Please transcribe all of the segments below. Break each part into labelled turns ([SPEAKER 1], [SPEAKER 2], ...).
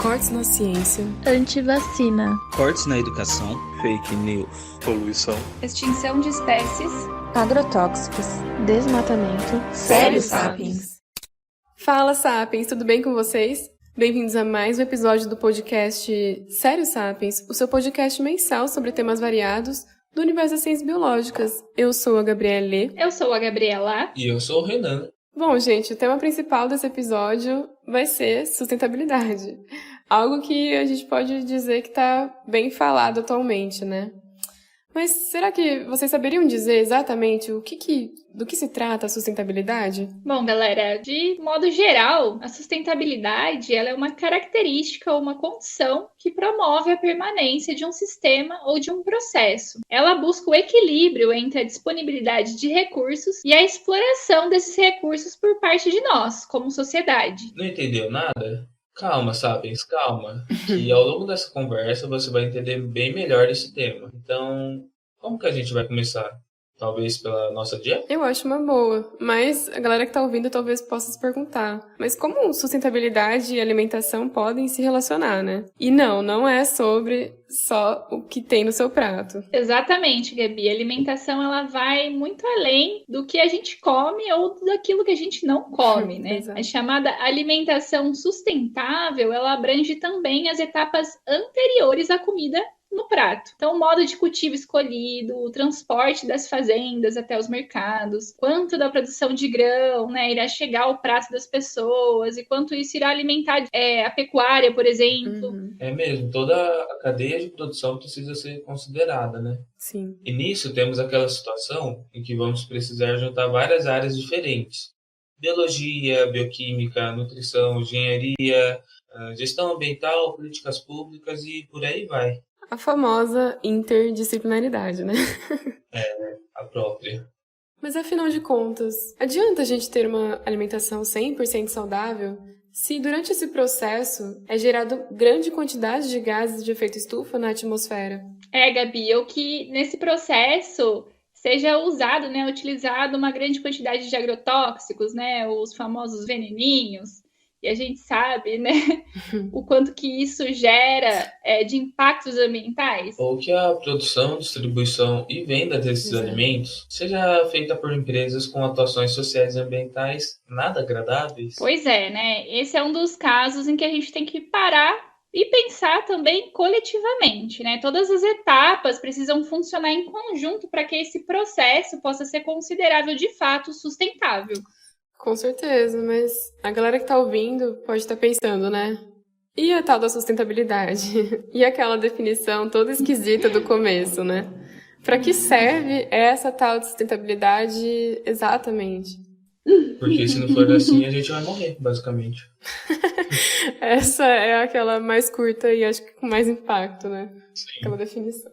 [SPEAKER 1] Cortes na ciência,
[SPEAKER 2] antivacina,
[SPEAKER 3] cortes na educação,
[SPEAKER 4] fake news, poluição,
[SPEAKER 5] extinção de espécies,
[SPEAKER 2] agrotóxicos, desmatamento.
[SPEAKER 1] Sério Sapiens. Fala Sapiens, tudo bem com vocês? Bem-vindos a mais um episódio do podcast Sério Sapiens, o seu podcast mensal sobre temas variados do universo das ciências biológicas. Eu sou a Gabriela Lê.
[SPEAKER 5] Eu sou a Gabriela.
[SPEAKER 3] E eu sou o Renan.
[SPEAKER 1] Bom, gente, o tema principal desse episódio vai ser sustentabilidade. Algo que a gente pode dizer que está bem falado atualmente, né? Mas será que vocês saberiam dizer exatamente do que se trata a sustentabilidade?
[SPEAKER 5] Bom, galera, de modo geral, a sustentabilidade ela é uma característica ou uma condição que promove a permanência de um sistema ou de um processo. Ela busca o equilíbrio entre a disponibilidade de recursos e a exploração desses recursos por parte de nós, como sociedade.
[SPEAKER 3] Não entendeu nada? Calma, Sapiens, calma. Que ao longo dessa conversa você vai entender bem melhor esse tema. Então, como que a gente vai começar? Talvez pela nossa dieta?
[SPEAKER 1] Eu acho uma boa, mas a galera que tá ouvindo talvez possa se perguntar, mas como sustentabilidade e alimentação podem se relacionar, né? E não é sobre só o que tem no seu prato.
[SPEAKER 5] Exatamente, Gabi. A alimentação ela vai muito além do que a gente come ou daquilo que a gente não come, né? A chamada alimentação sustentável, ela abrange também as etapas anteriores à comida no prato. Então, o modo de cultivo escolhido, o transporte das fazendas até os mercados, quanto da produção de grão, né, irá chegar ao prato das pessoas e quanto isso irá alimentar a pecuária, por exemplo.
[SPEAKER 3] É mesmo, toda a cadeia de produção precisa ser considerada, né?
[SPEAKER 1] Sim.
[SPEAKER 3] E nisso temos aquela situação em que vamos precisar juntar várias áreas diferentes. Biologia, bioquímica, nutrição, engenharia, gestão ambiental, políticas públicas e por aí vai.
[SPEAKER 1] A famosa interdisciplinaridade, né?
[SPEAKER 3] A própria.
[SPEAKER 1] Mas afinal de contas, adianta a gente ter uma alimentação 100% saudável se durante esse processo é gerado grande quantidade de gases de efeito estufa na atmosfera?
[SPEAKER 5] Gabi, ou que nesse processo seja usado, né, utilizado uma grande quantidade de agrotóxicos, né, os famosos veneninhos. E a gente sabe, né, o quanto que isso gera de impactos ambientais.
[SPEAKER 3] Ou que a produção, distribuição e venda desses alimentos seja feita por empresas com atuações sociais e ambientais nada agradáveis.
[SPEAKER 5] Pois é, né? Esse é um dos casos em que a gente tem que parar e pensar também coletivamente, né? Todas as etapas precisam funcionar em conjunto para que esse processo possa ser considerável de fato sustentável.
[SPEAKER 1] Com certeza, mas a galera que tá ouvindo pode estar pensando, né? E a tal da sustentabilidade? E aquela definição toda esquisita do começo, né? Para que serve essa tal de sustentabilidade exatamente?
[SPEAKER 3] Porque se não for assim, a gente vai morrer, basicamente.
[SPEAKER 1] Essa é aquela mais curta e acho que com mais impacto, né?
[SPEAKER 3] Sim.
[SPEAKER 1] Aquela definição.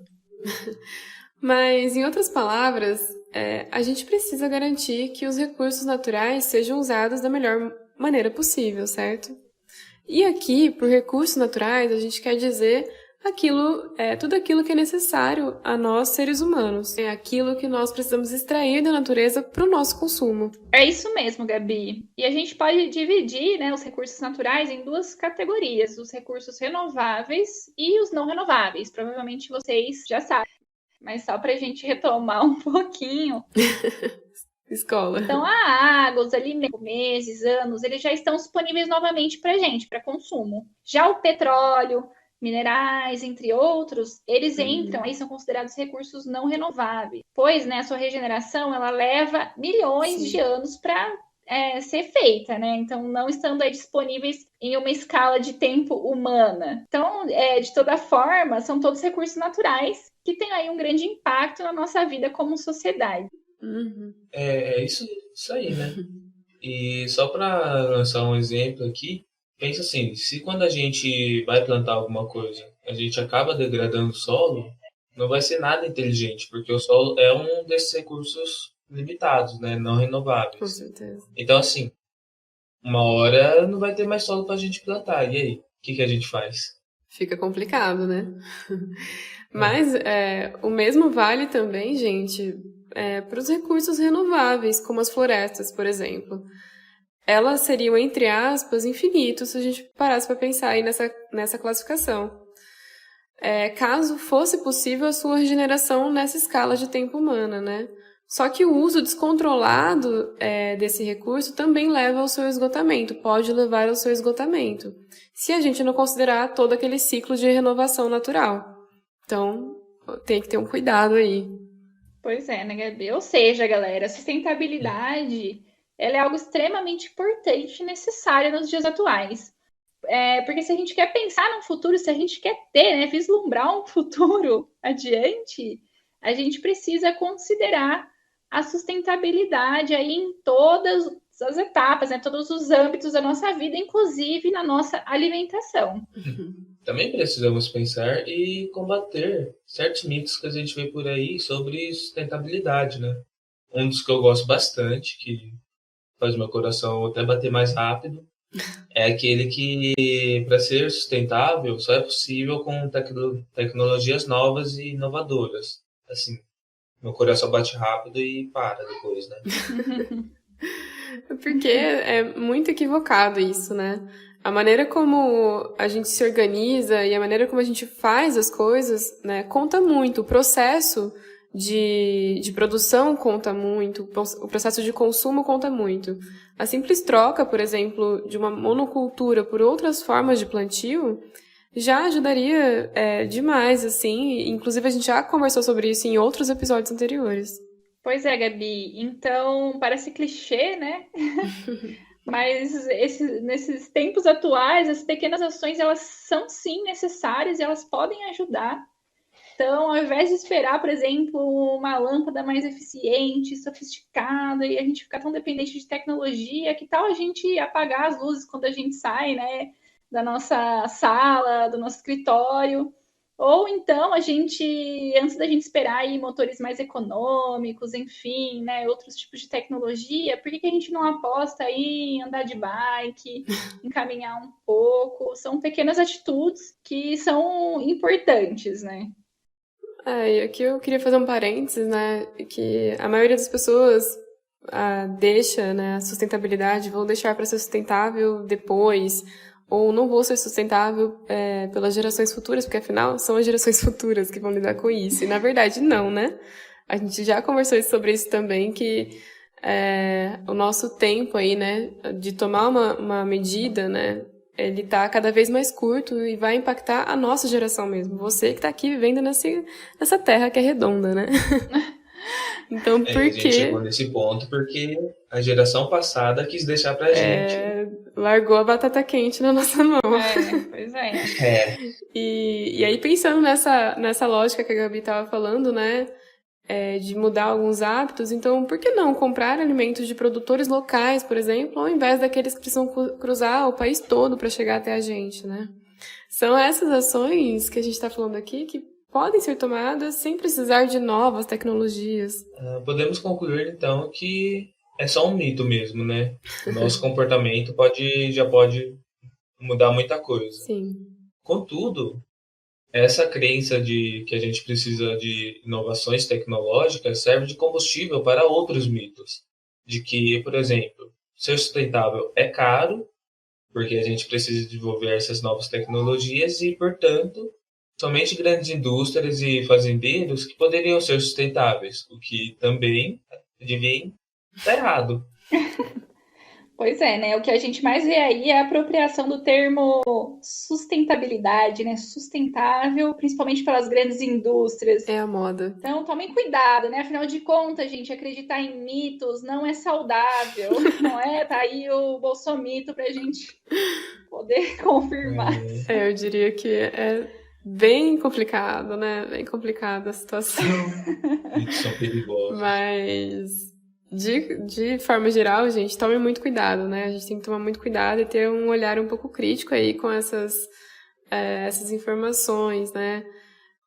[SPEAKER 1] Mas, em outras palavras, a gente precisa garantir que os recursos naturais sejam usados da melhor maneira possível, certo? E aqui, por recursos naturais, a gente quer dizer tudo aquilo que é necessário a nós, seres humanos. É aquilo que nós precisamos extrair da natureza para o nosso consumo.
[SPEAKER 5] É isso mesmo, Gabi. E a gente pode dividir, né, os recursos naturais em duas categorias, os recursos renováveis e os não renováveis. Provavelmente vocês já sabem. Mas só para a gente retomar um pouquinho.
[SPEAKER 1] Escola.
[SPEAKER 5] Então, a água, os alimentos, meses, anos, eles já estão disponíveis novamente para a gente, para consumo. Já o petróleo, minerais, entre outros, eles entram, aí são considerados recursos não renováveis. Pois, né, a sua regeneração, ela leva milhões de anos para ser feita, né? Então, não estando aí disponíveis em uma escala de tempo humana. Então, de toda forma, são todos recursos naturais que têm aí um grande impacto na nossa vida como sociedade.
[SPEAKER 3] É isso aí, né? E só para lançar um exemplo aqui, pensa assim, se quando a gente vai plantar alguma coisa, a gente acaba degradando o solo, não vai ser nada inteligente, porque o solo é um desses recursos limitados, né? Não renováveis.
[SPEAKER 1] Com certeza.
[SPEAKER 3] Então, assim, uma hora não vai ter mais solo pra gente plantar. E aí? O que a gente faz?
[SPEAKER 1] Fica complicado, né? Mas o mesmo vale também, gente, para os recursos renováveis, como as florestas, por exemplo. elas seriam, entre aspas, infinitos se a gente parasse para pensar aí nessa classificação. Caso fosse possível a sua regeneração nessa escala de tempo humana, né? Só que o uso descontrolado desse recurso também leva ao seu esgotamento, pode levar ao seu esgotamento, se a gente não considerar todo aquele ciclo de renovação natural. Então, tem que ter um cuidado aí.
[SPEAKER 5] Pois é, né, Gabi? Ou seja, galera, a sustentabilidade ela é algo extremamente importante e necessário nos dias atuais. Porque se a gente quer pensar no futuro, se a gente quer ter, né, vislumbrar um futuro adiante, a gente precisa considerar a sustentabilidade aí em todas as etapas, né, todos os âmbitos da nossa vida, inclusive na nossa alimentação.
[SPEAKER 3] Também precisamos pensar e combater certos mitos que a gente vê por aí sobre sustentabilidade, né? Um dos que eu gosto bastante, que faz meu coração até bater mais rápido, é aquele que, para ser sustentável, só é possível com tecnologias novas e inovadoras. Assim, meu coração bate rápido e para depois, né?
[SPEAKER 1] Porque é muito equivocado isso, né? A maneira como a gente se organiza e a maneira como a gente faz as coisas, né, conta muito. O processo de produção conta muito, o processo de consumo conta muito. A simples troca, por exemplo, de uma monocultura por outras formas de plantio já ajudaria demais, assim. Inclusive, a gente já conversou sobre isso em outros episódios anteriores.
[SPEAKER 5] Pois é, Gabi. Então, parece clichê, né? Mas nesses tempos atuais, as pequenas ações, elas são sim necessárias e elas podem ajudar. Então, ao invés de esperar, por exemplo, uma lâmpada mais eficiente, sofisticada, e a gente ficar tão dependente de tecnologia, que tal a gente apagar as luzes quando a gente sai, né, da nossa sala, do nosso escritório? Ou então, antes da gente esperar aí motores mais econômicos, enfim, né, outros tipos de tecnologia, por que a gente não aposta aí em andar de bike, em caminhar um pouco? São pequenas atitudes que são importantes, né?
[SPEAKER 1] E aqui eu queria fazer um parênteses, né, que a maioria das pessoas deixa, né, a sustentabilidade, vão deixar para ser sustentável depois, ou não vou ser sustentável pelas gerações futuras, porque afinal são as gerações futuras que vão lidar com isso. E na verdade não, né? A gente já conversou sobre isso também, que o nosso tempo aí, né, de tomar uma medida, né, ele tá cada vez mais curto e vai impactar a nossa geração mesmo. Você que tá aqui vivendo nessa terra que é redonda, né? Então, por
[SPEAKER 3] A
[SPEAKER 1] quê?
[SPEAKER 3] gente chegou nesse ponto porque a geração passada quis deixar pra gente.
[SPEAKER 1] Largou a batata quente na nossa mão.
[SPEAKER 5] Pois é.
[SPEAKER 1] E aí, pensando nessa lógica que a Gabi tava falando, né? De mudar alguns hábitos, então por que não comprar alimentos de produtores locais, por exemplo, ao invés daqueles que precisam cruzar o país todo para chegar até a gente, né? São essas ações que a gente está falando aqui que podem ser tomadas sem precisar de novas tecnologias.
[SPEAKER 3] Podemos concluir, então, que é só um mito mesmo, né? O nosso comportamento já pode mudar muita coisa.
[SPEAKER 1] Sim.
[SPEAKER 3] Contudo, essa crença de que a gente precisa de inovações tecnológicas serve de combustível para outros mitos. De que, por exemplo, ser sustentável é caro, porque a gente precisa desenvolver essas novas tecnologias e, portanto, somente grandes indústrias e fazendeiros que poderiam ser sustentáveis, o que também, adivinha, está errado.
[SPEAKER 5] Pois é, né? O que a gente mais vê aí é a apropriação do termo sustentabilidade, né? Sustentável, principalmente pelas grandes indústrias.
[SPEAKER 1] É a moda.
[SPEAKER 5] Então, tomem cuidado, né? Afinal de contas, gente, acreditar em mitos não é saudável, não é? Tá aí o bolsomito pra gente poder confirmar.
[SPEAKER 1] Eu diria que é bem complicado, né? Bem complicada a situação.
[SPEAKER 3] Mitos são perigosos.
[SPEAKER 1] Mas... De forma geral, gente, tome muito cuidado, né? A gente tem que tomar muito cuidado e ter um olhar um pouco crítico aí com essas informações, né?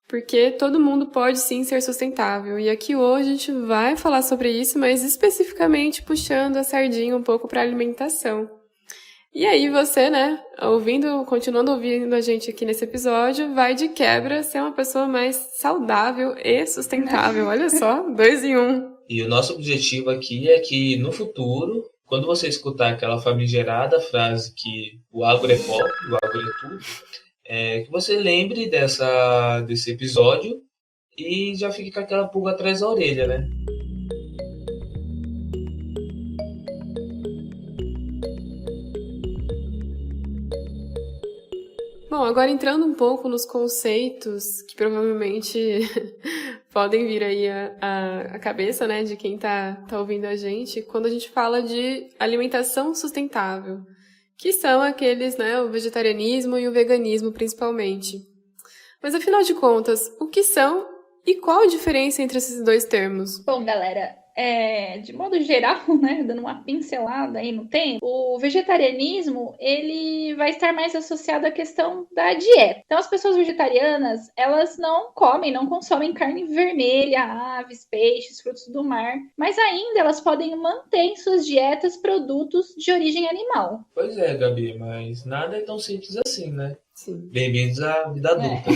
[SPEAKER 1] Porque todo mundo pode sim ser sustentável. E aqui hoje a gente vai falar sobre isso, mas especificamente puxando a sardinha um pouco para a alimentação. E aí você, né, continuando ouvindo a gente aqui nesse episódio, vai de quebra ser uma pessoa mais saudável e sustentável. Olha só, 2 em 1.
[SPEAKER 3] E o nosso objetivo aqui é que, no futuro, quando você escutar aquela famigerada frase que o agro é pó, o agro é tudo, que você lembre desse episódio e já fique com aquela pulga atrás da orelha, né?
[SPEAKER 1] Bom, agora entrando um pouco nos conceitos que provavelmente podem vir aí à cabeça, né, de quem tá ouvindo a gente, quando a gente fala de alimentação sustentável, que são aqueles, né, o vegetarianismo e o veganismo principalmente. Mas afinal de contas, o que são e qual a diferença entre esses dois termos?
[SPEAKER 5] Bom, galera, de modo geral, né, dando uma pincelada aí no tempo, o vegetarianismo, ele vai estar mais associado à questão da dieta. Então, as pessoas vegetarianas, elas não consomem carne vermelha, aves, peixes, frutos do mar, mas ainda elas podem manter em suas dietas produtos de origem animal.
[SPEAKER 3] Pois é, Gabi, mas nada é tão simples assim, né?
[SPEAKER 1] Sim.
[SPEAKER 3] Bem-vindos à vida adulta.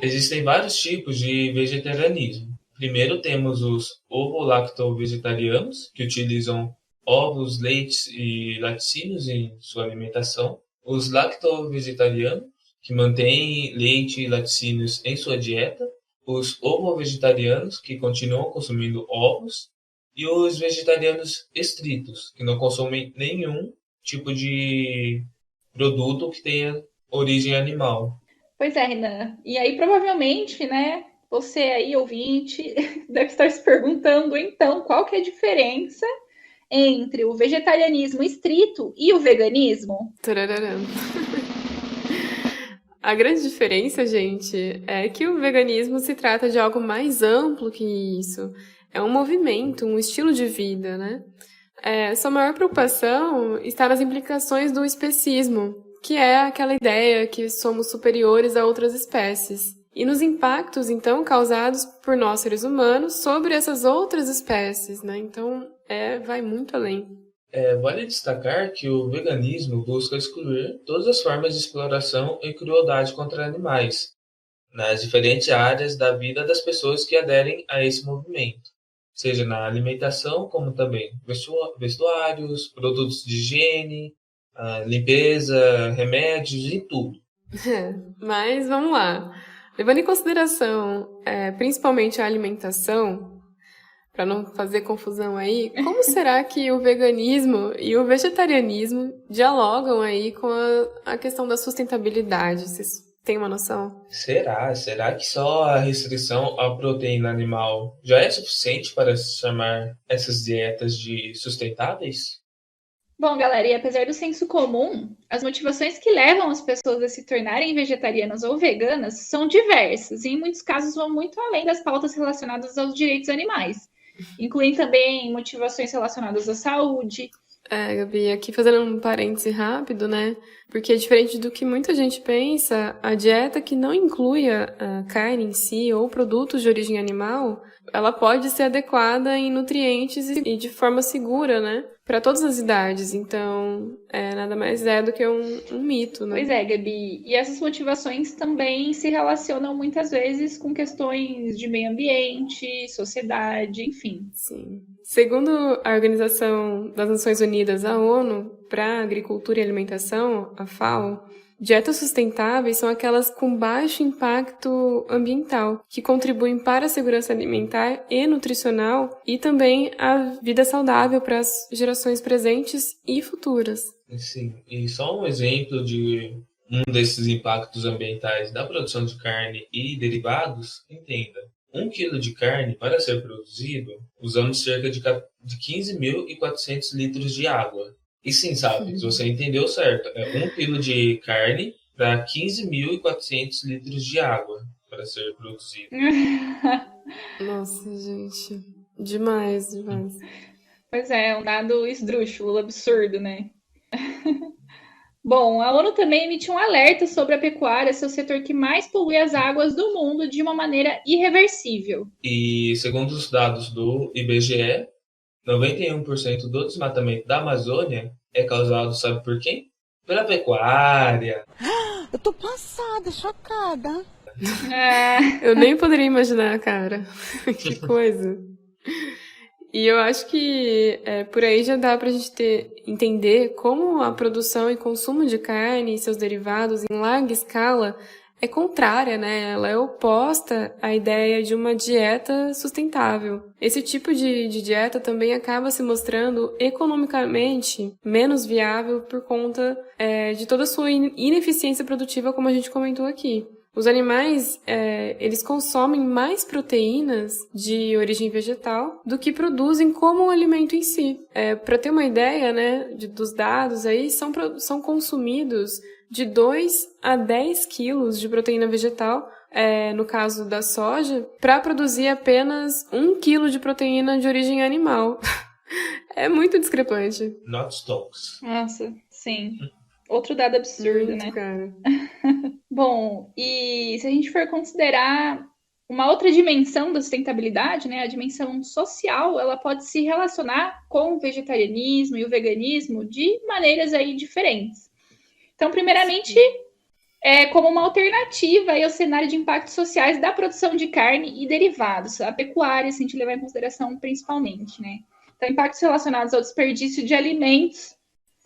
[SPEAKER 3] Existem vários tipos de vegetarianismo. Primeiro temos os ovo-lacto-vegetarianos, que utilizam ovos, leites e laticínios em sua alimentação. Os lacto-vegetarianos, que mantêm leite e laticínios em sua dieta. Os ovo-vegetarianos, que continuam consumindo ovos. E os vegetarianos estritos, que não consomem nenhum tipo de produto que tenha origem animal.
[SPEAKER 5] Pois é, Renan. E aí, provavelmente, né, você aí, ouvinte, deve estar se perguntando, então, qual que é a diferença entre o vegetarianismo estrito e o veganismo?
[SPEAKER 1] Tararã. A grande diferença, gente, é que o veganismo se trata de algo mais amplo que isso. É um movimento, um estilo de vida, né? Sua maior preocupação está nas implicações do especismo, que é aquela ideia que somos superiores a outras espécies. E nos impactos, então, causados por nós seres humanos sobre essas outras espécies, né? Então, vai muito além.
[SPEAKER 3] Vale destacar que o veganismo busca excluir todas as formas de exploração e crueldade contra animais, nas diferentes áreas da vida das pessoas que aderem a esse movimento, seja na alimentação, como também vestuários, produtos de higiene, limpeza, remédios e tudo.
[SPEAKER 1] Mas vamos lá. Levando em consideração principalmente a alimentação, para não fazer confusão aí, como será que o veganismo e o vegetarianismo dialogam aí com a questão da sustentabilidade? Vocês têm uma noção?
[SPEAKER 3] Será que só a restrição à proteína animal já é suficiente para chamar essas dietas de sustentáveis?
[SPEAKER 5] Bom, galera, e apesar do senso comum, as motivações que levam as pessoas a se tornarem vegetarianas ou veganas são diversas e, em muitos casos, vão muito além das pautas relacionadas aos direitos animais, incluindo também motivações relacionadas à saúde.
[SPEAKER 1] Gabi, aqui fazendo um parêntese rápido, né? Porque diferente do que muita gente pensa, a dieta que não inclui a carne em si ou produtos de origem animal, ela pode ser adequada em nutrientes e de forma segura, né? Para todas as idades. Então, nada mais do que um mito, né?
[SPEAKER 5] Pois é, Gabi. E essas motivações também se relacionam muitas vezes com questões de meio ambiente, sociedade, enfim.
[SPEAKER 1] Sim. Segundo a Organização das Nações Unidas, a ONU, para a Agricultura e Alimentação, a FAO, dietas sustentáveis são aquelas com baixo impacto ambiental, que contribuem para a segurança alimentar e nutricional e também a vida saudável para as gerações presentes e futuras.
[SPEAKER 3] Sim, e só um exemplo de um desses impactos ambientais da produção de carne e derivados, entenda. 1 quilo de carne, para ser produzido, usamos cerca de 15.400 litros de água. E sim, sabe, se você entendeu certo, 1 quilo de carne para 15.400 litros de água para ser produzido.
[SPEAKER 1] Nossa, gente, demais.
[SPEAKER 5] Pois é um dado esdrúxulo, absurdo, né? Bom, a ONU também emitiu um alerta sobre a pecuária ser o setor que mais polui as águas do mundo de uma maneira irreversível.
[SPEAKER 3] E segundo os dados do IBGE, 91% do desmatamento da Amazônia é causado, sabe por quem? Pela pecuária.
[SPEAKER 6] Eu tô passada, chocada.
[SPEAKER 1] Eu nem poderia imaginar, cara. Que coisa. E eu acho que por aí já dá pra gente entender como a produção e consumo de carne e seus derivados em larga escala é contrária, né? Ela é oposta à ideia de uma dieta sustentável. Esse tipo de dieta também acaba se mostrando economicamente menos viável por conta de toda a sua ineficiência produtiva, como a gente comentou aqui. Os animais, eles consomem mais proteínas de origem vegetal do que produzem como o alimento em si. Para ter uma ideia, né, dos dados aí, são consumidos de 2 a 10 quilos de proteína vegetal, no caso da soja, para produzir apenas 1 quilo de proteína de origem animal. É muito discrepante.
[SPEAKER 3] Not stocks.
[SPEAKER 5] Nossa, sim. Outro dado absurdo,
[SPEAKER 1] Muito,
[SPEAKER 5] né?
[SPEAKER 1] cara.
[SPEAKER 5] Bom, e se a gente for considerar uma outra dimensão da sustentabilidade, né, a dimensão social, ela pode se relacionar com o vegetarianismo e o veganismo de maneiras aí diferentes. Então, primeiramente, como uma alternativa aí ao cenário de impactos sociais da produção de carne e derivados, a pecuária, se a gente levar em consideração principalmente, né? Então, impactos relacionados ao desperdício de alimentos,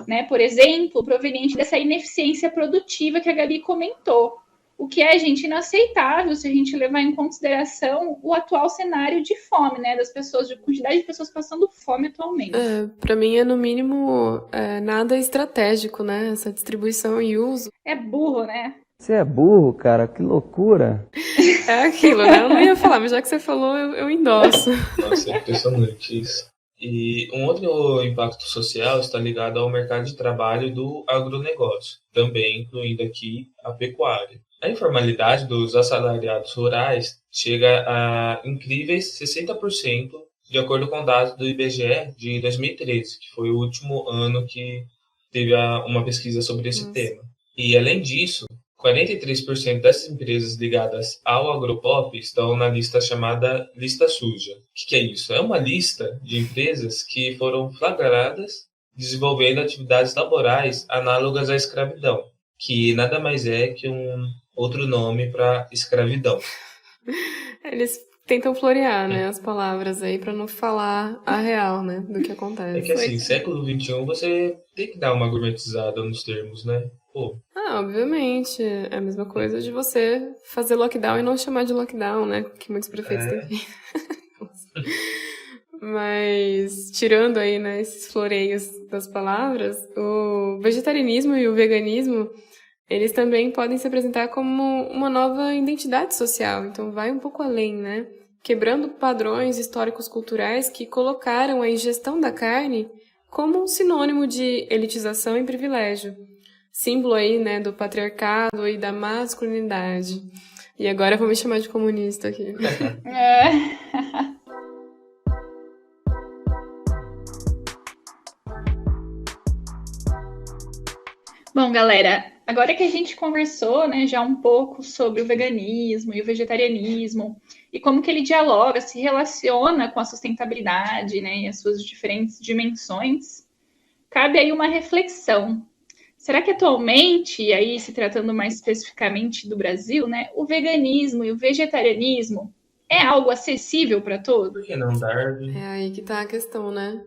[SPEAKER 5] né? Por exemplo, proveniente dessa ineficiência produtiva que a Gabi comentou. O que é, gente, inaceitável se a gente levar em consideração o atual cenário de fome, né? Das pessoas, de quantidade de pessoas passando fome atualmente.
[SPEAKER 1] Para mim no mínimo, nada estratégico, né? Essa distribuição e uso.
[SPEAKER 5] É burro, né?
[SPEAKER 7] Você é burro, cara, que loucura.
[SPEAKER 1] É aquilo, né? Eu não ia falar, mas já que você falou, eu endosso.
[SPEAKER 3] Nossa, é impressionante isso. E um outro impacto social está ligado ao mercado de trabalho do agronegócio, também incluindo aqui a pecuária. A informalidade dos assalariados rurais chega a incríveis 60%, de acordo com dados do IBGE de 2013, que foi o último ano que teve uma pesquisa sobre esse tema. E, além disso, 43% dessas empresas ligadas ao agropop estão na lista chamada Lista Suja. O que é isso? É uma lista de empresas que foram flagradas desenvolvendo atividades laborais análogas à escravidão, que nada mais é que um outro nome para escravidão.
[SPEAKER 1] Eles tentam florear, né, as palavras aí para não falar a real, né, do que acontece.
[SPEAKER 3] É que assim, século XXI você tem que dar uma gourmetizada nos termos, né? Pô.
[SPEAKER 1] Obviamente. É a mesma coisa de você fazer lockdown e não chamar de lockdown, né, que muitos prefeitos têm feito. Mas, tirando aí, né, esses floreios das palavras, o vegetarianismo e o veganismo, eles também podem se apresentar como uma nova identidade social. Então, vai um pouco além, né? Quebrando padrões históricos culturais que colocaram a ingestão da carne como um sinônimo de elitização e privilégio. Símbolo aí, né, do patriarcado e da masculinidade. E agora vou me chamar de comunista aqui.
[SPEAKER 5] Bom, galera, agora que a gente conversou, né, já um pouco sobre o veganismo e o vegetarianismo e como que ele dialoga, se relaciona com a sustentabilidade, né, e as suas diferentes dimensões, cabe aí uma reflexão. Será que atualmente, e aí se tratando mais especificamente do Brasil, né, o veganismo e o vegetarianismo é algo acessível para todos?
[SPEAKER 3] Por que não, Darwin?
[SPEAKER 1] É aí que tá a questão, né?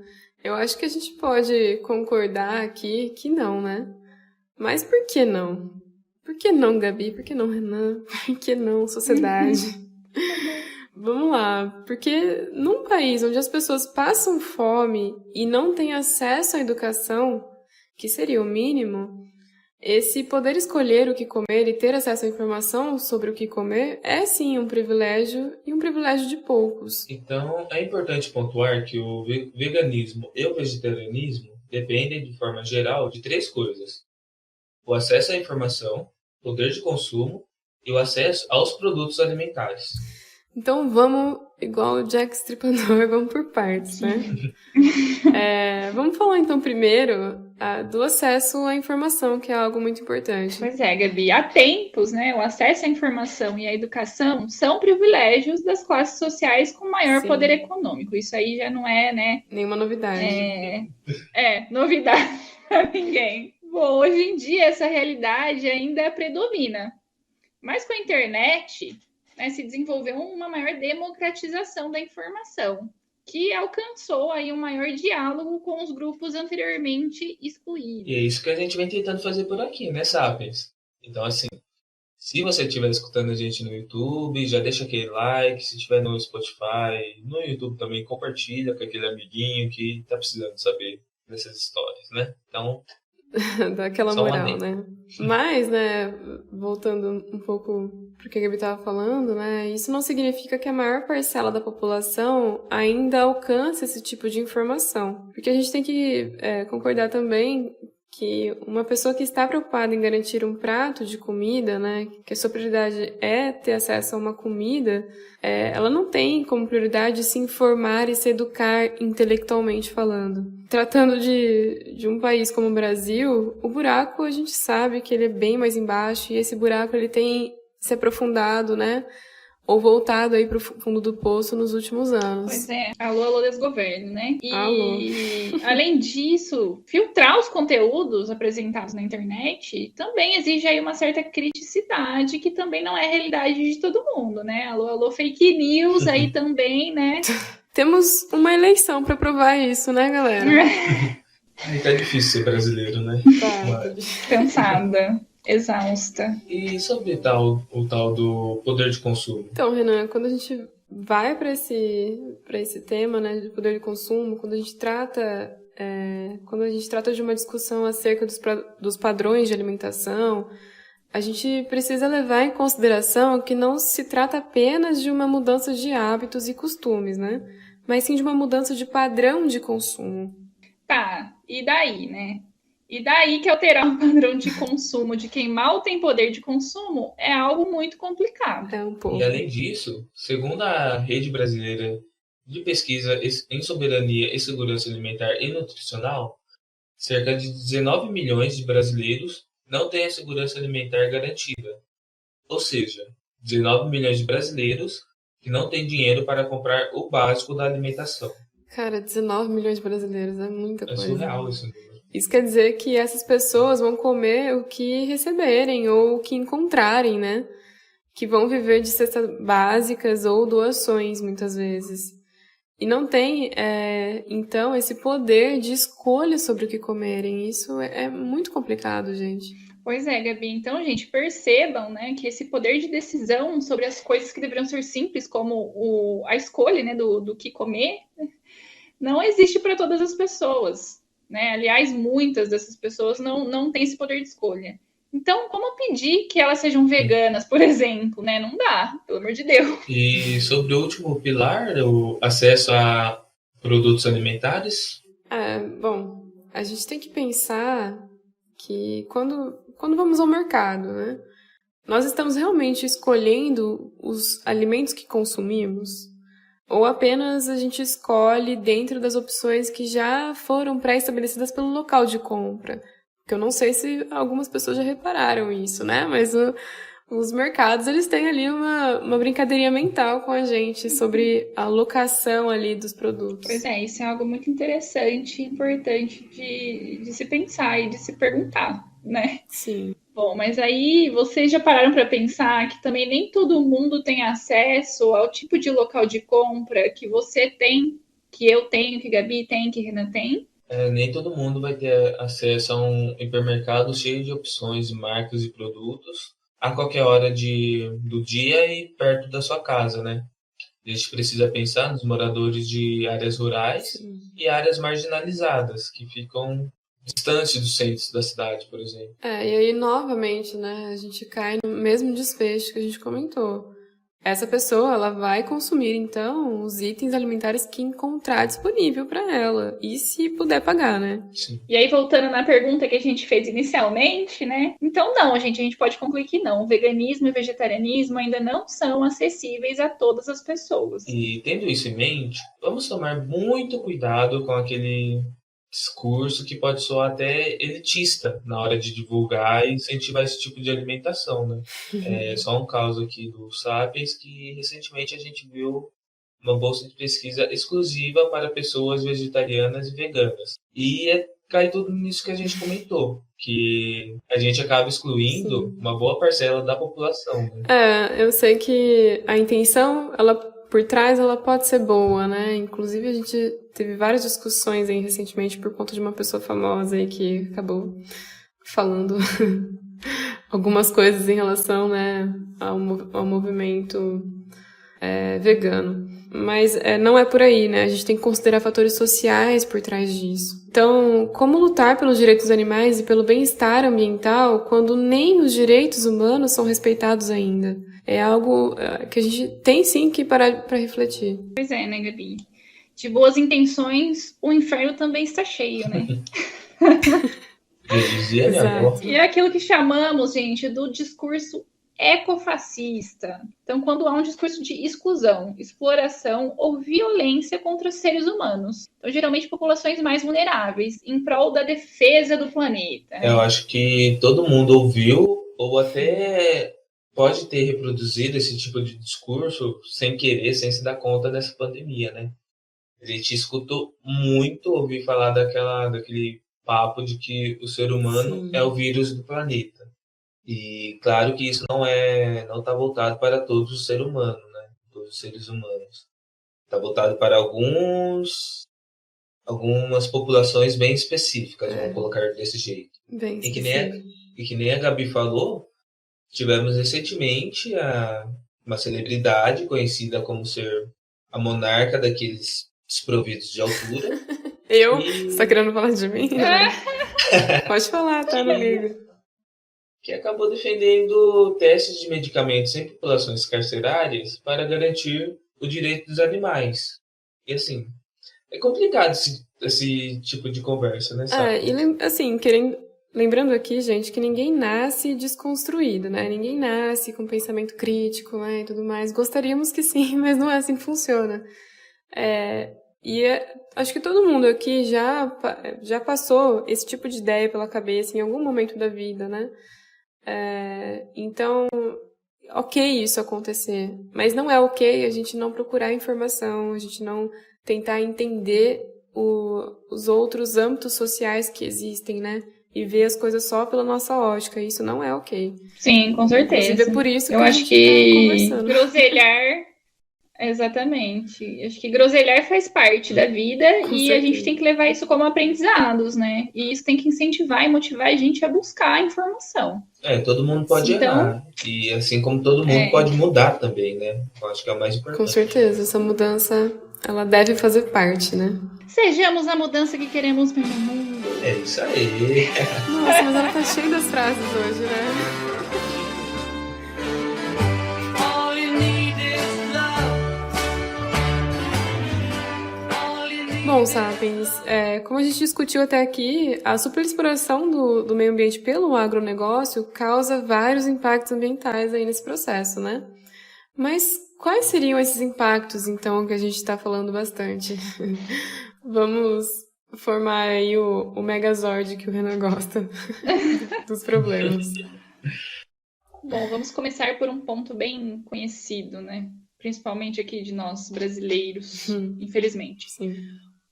[SPEAKER 1] Eu acho que a gente pode concordar aqui que não, né? Mas por que não? Por que não, Gabi? Por que não, Renan? Por que não, sociedade? Vamos lá. Porque num país onde as pessoas passam fome e não têm acesso à educação, que seria o mínimo, esse poder escolher o que comer e ter acesso à informação sobre o que comer é sim um privilégio e um privilégio de poucos.
[SPEAKER 3] Então, é importante pontuar que o veganismo e o vegetarianismo dependem, de forma geral, de 3 coisas: o acesso à informação, poder de consumo e o acesso aos produtos alimentares.
[SPEAKER 1] Então vamos, igual o Jack Stripador, vamos por partes, né? Vamos falar então primeiro do acesso à informação, que é algo muito importante.
[SPEAKER 5] Pois é, Gabi. Há tempos, né, o acesso à informação e à educação são privilégios das classes sociais com maior
[SPEAKER 1] Sim.
[SPEAKER 5] poder econômico. Isso aí já não é, né?
[SPEAKER 1] Nenhuma novidade.
[SPEAKER 5] Novidade para ninguém. Bom, hoje em dia essa realidade ainda predomina. Mas com a internet, né, se desenvolveu uma maior democratização da informação. que alcançou aí um maior diálogo com os grupos anteriormente excluídos.
[SPEAKER 3] E é isso que a gente vem tentando fazer por aqui, né, Sapiens? Então, assim, se você estiver escutando a gente no YouTube, já deixa aquele like. Se estiver no Spotify, no YouTube também, compartilha com aquele amiguinho que tá precisando saber dessas histórias, né? Então,
[SPEAKER 1] Daquela
[SPEAKER 3] só um
[SPEAKER 1] moral,
[SPEAKER 3] adendo.
[SPEAKER 1] né? Mas, né, voltando um pouco pro que a Gabi estava falando, né, isso não significa que a maior parcela da população ainda alcance esse tipo de informação. Porque a gente tem que concordar também que uma pessoa que está preocupada em garantir um prato de comida, né, que a sua prioridade é ter acesso a uma comida, ela não tem como prioridade se informar e se educar intelectualmente falando. Tratando de um país como o Brasil, o buraco a gente sabe que ele é bem mais embaixo e esse buraco ele tem se aprofundado, né, ou voltado aí para o fundo do poço nos últimos anos.
[SPEAKER 5] Pois é, alô desgoverno, né? E,
[SPEAKER 1] Alô.
[SPEAKER 5] além disso, filtrar os conteúdos apresentados na internet também exige aí uma certa criticidade, que também não é a realidade de todo mundo, né? Alô, fake news aí também, né?
[SPEAKER 1] Temos uma eleição para provar isso, né, galera?
[SPEAKER 3] Aí tá difícil ser brasileiro, né?
[SPEAKER 1] Tá.
[SPEAKER 5] Cansada, exausta.
[SPEAKER 3] E sobre o tal do poder de consumo?
[SPEAKER 1] Então, Renan, quando a gente vai para esse tema, né, de poder de consumo, quando a gente trata de uma discussão acerca dos padrões de alimentação, a gente precisa levar em consideração que não se trata apenas de uma mudança de hábitos e costumes, né? Mas sim de uma mudança de padrão de consumo.
[SPEAKER 5] Tá, e daí, né? E daí que alterar o padrão de consumo de quem mal tem poder de consumo é algo muito complicado.
[SPEAKER 1] É um pouco.
[SPEAKER 3] E além disso, segundo a Rede Brasileira de Pesquisa em Soberania e Segurança Alimentar e Nutricional, cerca de 19 milhões de brasileiros não têm a segurança alimentar garantida. Ou seja, 19 milhões de brasileiros que não têm dinheiro para comprar o básico da alimentação.
[SPEAKER 1] Cara, 19 milhões de brasileiros é muita
[SPEAKER 3] É
[SPEAKER 1] coisa.
[SPEAKER 3] surreal esse número.
[SPEAKER 1] Isso quer dizer que essas pessoas vão comer o que receberem ou o que encontrarem, né? Que vão viver de cestas básicas ou doações, muitas vezes. E não tem, então, esse poder de escolha sobre o que comerem. Isso é muito complicado, gente.
[SPEAKER 5] Pois é, Gabi. Então, gente, percebam, né, que esse poder de decisão sobre as coisas que deveriam ser simples, como a escolha, né, do que comer, não existe para todas as pessoas, né? Aliás, muitas dessas pessoas não têm esse poder de escolha. Então, como pedir que elas sejam veganas, por exemplo, né? Não dá, pelo amor de Deus.
[SPEAKER 3] E sobre o último pilar, o acesso a produtos alimentares,
[SPEAKER 1] Bom, a gente tem que pensar que quando vamos ao mercado, né? Nós estamos realmente escolhendo os alimentos que consumimos? Ou apenas a gente escolhe dentro das opções que já foram pré-estabelecidas pelo local de compra? Porque eu não sei se algumas pessoas já repararam isso, né? Mas os mercados, eles têm ali uma brincadeirinha mental com a gente sobre a locação ali dos produtos.
[SPEAKER 5] Pois é, isso é algo muito interessante e importante de se pensar e de se perguntar, né?
[SPEAKER 1] Sim.
[SPEAKER 5] Bom, mas aí vocês já pararam para pensar que também nem todo mundo tem acesso ao tipo de local de compra que você tem, que eu tenho, que Gabi tem, que Renan tem?
[SPEAKER 3] nem todo mundo vai ter acesso a um hipermercado cheio de opções de marcas e produtos a qualquer hora do dia e perto da sua casa, né? A gente precisa pensar nos moradores de áreas rurais e áreas marginalizadas, que ficam distante dos centros da cidade, por exemplo.
[SPEAKER 1] E aí, novamente, né, a gente cai no mesmo desfecho que a gente comentou. Essa pessoa, ela vai consumir, então, os itens alimentares que encontrar disponível para ela. E se puder pagar, né?
[SPEAKER 3] Sim.
[SPEAKER 5] E aí, voltando na pergunta que a gente fez inicialmente, né? Então, não, a gente pode concluir que não. O veganismo e o vegetarianismo ainda não são acessíveis a todas as pessoas.
[SPEAKER 3] E, tendo isso em mente, vamos tomar muito cuidado com aquele discurso que pode soar até elitista na hora de divulgar e incentivar esse tipo de alimentação, né? É só um caso aqui do Sapiens que recentemente a gente viu uma bolsa de pesquisa exclusiva para pessoas vegetarianas e veganas. E cai tudo nisso que a gente comentou, que a gente acaba excluindo uma boa parcela da população, né?
[SPEAKER 1] Eu sei que a intenção, ela por trás, ela pode ser boa, né? Inclusive, a gente teve várias discussões aí recentemente por conta de uma pessoa famosa aí que acabou falando algumas coisas em relação, né, ao movimento vegano. Mas não é por aí, né? A gente tem que considerar fatores sociais por trás disso. Então, como lutar pelos direitos dos animais e pelo bem-estar ambiental quando nem os direitos humanos são respeitados ainda? É algo que a gente tem sim que parar para refletir.
[SPEAKER 5] Pois é, né, Gabi? De boas intenções, o inferno também está cheio, né?
[SPEAKER 3] Eu dizia minha avó.
[SPEAKER 5] E é aquilo que chamamos, gente, do discurso ecofascista. Então, quando há um discurso de exclusão, exploração ou violência contra os seres humanos. Então, geralmente, populações mais vulneráveis, em prol da defesa do planeta.
[SPEAKER 3] Eu acho que todo mundo ouviu ou até pode ter reproduzido esse tipo de discurso sem querer, sem se dar conta dessa pandemia, né? A gente escutou muito ouvir falar daquele papo de que o ser humano é o vírus do planeta. E claro que isso não está voltado para todos os seres humanos, né? Todos os seres humanos. Está voltado para algumas populações bem específicas, vamos colocar desse jeito.
[SPEAKER 1] Bem
[SPEAKER 3] E que nem a Gabi falou, tivemos recentemente uma celebridade conhecida como ser a monarca daqueles desprovidos de altura.
[SPEAKER 1] Você tá querendo falar de mim? Pode falar, tá no livro.
[SPEAKER 3] Que acabou defendendo testes de medicamentos em populações carcerárias para garantir o direito dos animais. E assim, é complicado esse tipo de conversa, né?
[SPEAKER 1] E assim, lembrando aqui, gente, que ninguém nasce desconstruído, né? Ninguém nasce com pensamento crítico, né, e tudo mais. Gostaríamos que sim, mas não é assim que funciona. Acho que todo mundo aqui já passou esse tipo de ideia pela cabeça em algum momento da vida, né? Então, ok isso acontecer, mas não é ok a gente não procurar informação, a gente não tentar entender os outros âmbitos sociais que existem, né? E ver as coisas só pela nossa ótica. Isso não é ok.
[SPEAKER 5] Sim, com certeza.
[SPEAKER 1] Inclusive, é por isso que
[SPEAKER 5] eu
[SPEAKER 1] a
[SPEAKER 5] acho
[SPEAKER 1] gente
[SPEAKER 5] que
[SPEAKER 1] tá conversando.
[SPEAKER 5] Groselhar... Exatamente. Acho que groselhar faz parte da vida e a gente tem que levar isso como aprendizados, né? E isso tem que incentivar e motivar a gente a buscar a informação.
[SPEAKER 3] Todo mundo pode errar. E assim como todo mundo pode mudar também, né? Eu acho que é o mais importante.
[SPEAKER 1] Com certeza. Essa mudança, ela deve fazer parte, né?
[SPEAKER 5] Sejamos a mudança que queremos no mundo.
[SPEAKER 3] É isso aí.
[SPEAKER 1] Nossa, mas ela tá cheia das frases hoje, né? Bom, Sapiens, como a gente discutiu até aqui, a superexploração do meio ambiente pelo agronegócio causa vários impactos ambientais aí nesse processo, né? Mas quais seriam esses impactos, então, que a gente está falando bastante? Vamos formar aí o Megazord que o Renan gosta dos problemas.
[SPEAKER 5] Bom, vamos começar por um ponto bem conhecido, né? Principalmente aqui de nós brasileiros, infelizmente.
[SPEAKER 1] Sim.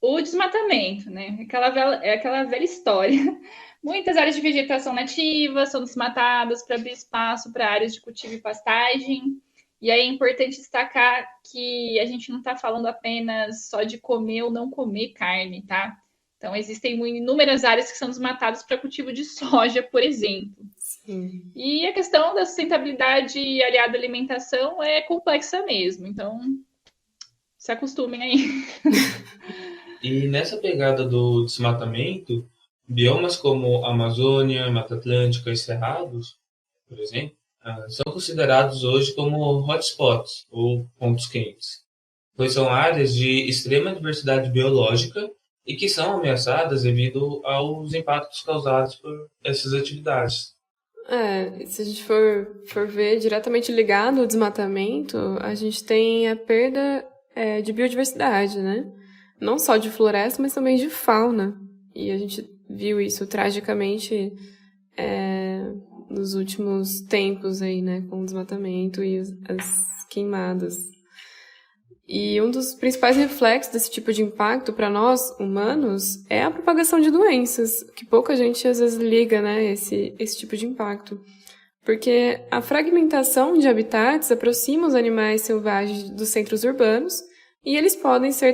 [SPEAKER 5] O desmatamento, né? Aquela velha história. Muitas áreas de vegetação nativa são desmatadas para abrir espaço para áreas de cultivo e pastagem. E aí é importante destacar que a gente não está falando apenas só de comer ou não comer carne, tá? Então, existem inúmeras áreas que são desmatadas para cultivo de soja, por exemplo.
[SPEAKER 1] Sim.
[SPEAKER 5] E a questão da sustentabilidade aliada à alimentação é complexa mesmo. Então, se acostumem aí.
[SPEAKER 3] E nessa pegada do desmatamento, biomas como Amazônia, Mata Atlântica e Cerrados, por exemplo, são considerados hoje como hotspots, ou pontos quentes, pois são áreas de extrema diversidade biológica e que são ameaçadas devido aos impactos causados por essas atividades.
[SPEAKER 1] Se a gente for ver diretamente ligado ao desmatamento, a gente tem a perda de biodiversidade, né? Não só de floresta, mas também de fauna. E a gente viu isso tragicamente nos últimos tempos aí, né? Com o desmatamento e as queimadas. E um dos principais reflexos desse tipo de impacto para nós, humanos, é a propagação de doenças, que pouca gente às vezes liga, né? Esse tipo de impacto. porque a fragmentação de habitats aproxima os animais selvagens dos centros urbanos e eles podem ser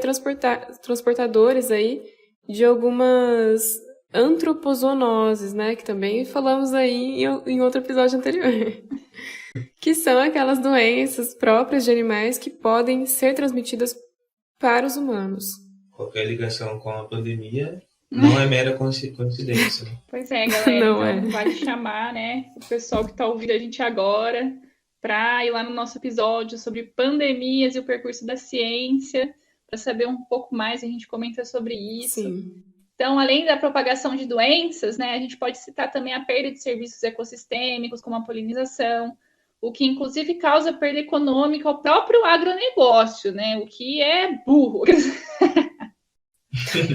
[SPEAKER 1] transportadores aí de algumas antropozoonoses, né, que também falamos aí em outro episódio anterior, que são aquelas doenças próprias de animais que podem ser transmitidas para os humanos.
[SPEAKER 3] Qualquer ligação com a pandemia não é mera coincidência. Né?
[SPEAKER 5] Pois é, galera.
[SPEAKER 1] Não
[SPEAKER 5] então vale chamar, né, o pessoal que está ouvindo a gente agora para ir lá no nosso episódio sobre pandemias e o percurso da ciência, para saber um pouco mais, a gente comenta sobre isso.
[SPEAKER 1] Sim.
[SPEAKER 5] Então, além da propagação de doenças, né, a gente pode citar também a perda de serviços ecossistêmicos, como a polinização, o que inclusive causa perda econômica ao próprio agronegócio, né, o que é burro.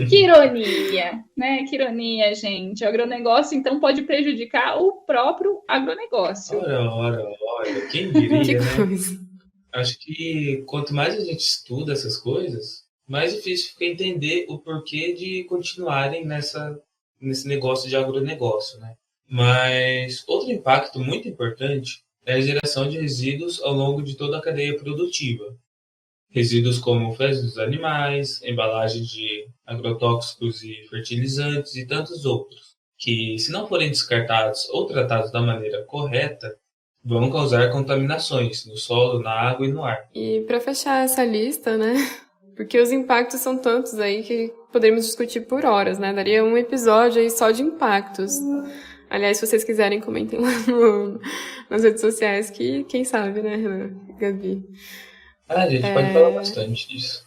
[SPEAKER 5] Que ironia, né? Que ironia, gente. O agronegócio, então, pode prejudicar o próprio agronegócio.
[SPEAKER 3] Olha, quem diria,
[SPEAKER 1] Que
[SPEAKER 3] né?
[SPEAKER 1] coisa.
[SPEAKER 3] Acho que quanto mais a gente estuda essas coisas, mais difícil fica entender o porquê de continuarem nesse negócio de agronegócio, né? Mas outro impacto muito importante é a geração de resíduos ao longo de toda a cadeia produtiva. Resíduos como fezes dos animais, embalagem de agrotóxicos e fertilizantes e tantos outros, que, se não forem descartados ou tratados da maneira correta, vão causar contaminações no solo, na água e no ar.
[SPEAKER 1] E para fechar essa lista, né? Porque os impactos são tantos aí que poderíamos discutir por horas, né? Daria um episódio aí só de impactos. Aliás, se vocês quiserem, comentem lá nas redes sociais, que quem sabe, né, Gabi?
[SPEAKER 3] A gente pode falar bastante disso.